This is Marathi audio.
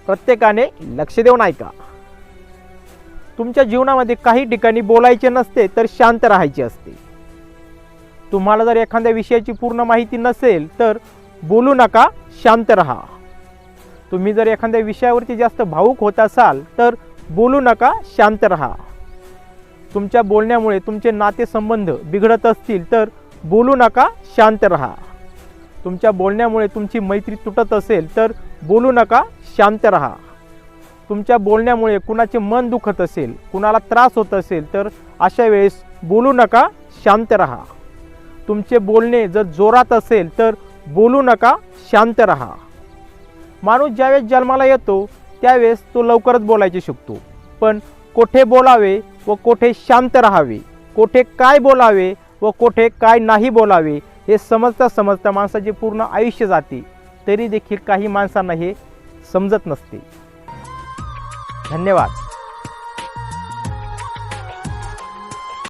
प्रत्येकाने लक्ष देऊन ऐका. तुमच्या जीवनामध्ये काही ठिकाणी बोलायचे नसते तर शांत राहायचे असते. तुम्हाला जर एखाद्या विषयाची पूर्ण माहिती नसेल तर बोलू नका, शांत राहा. तुम्ही जर एखाद्या विषयावरती जास्त भावुक होत असाल तर बोलू नका, शांत राहा. तुमच्या बोलण्यामुळे तुमचे नातेसंबंध बिघडत असतील तर बोलू नका, शांत राहा. तुमच्या बोलण्यामुळे तुमची मैत्री तुटत असेल तर बोलू नका, शांत राहा. तुमच्या बोलण्यामुळे कुणाचे मन दुखत असेल, कुणाला त्रास होत असेल तर अशा वेळेस बोलू नका, शांत राहा. तुमचे बोलणे जर जोरात असेल तर बोलू नका, शांत राहा. माणूस ज्यावेळेस जन्माला येतो त्यावेळेस तो लवकरच बोलायचे शिकतो, पण कोठे बोलावे व कोठे शांत राहावे, कोठे काय बोलावे व कोठे काय नाही बोलावे हे समजता माणसाचे पूर्ण आयुष्य जाते. तरी देखील काही माणसांना हे समजत नसते. धन्यवाद.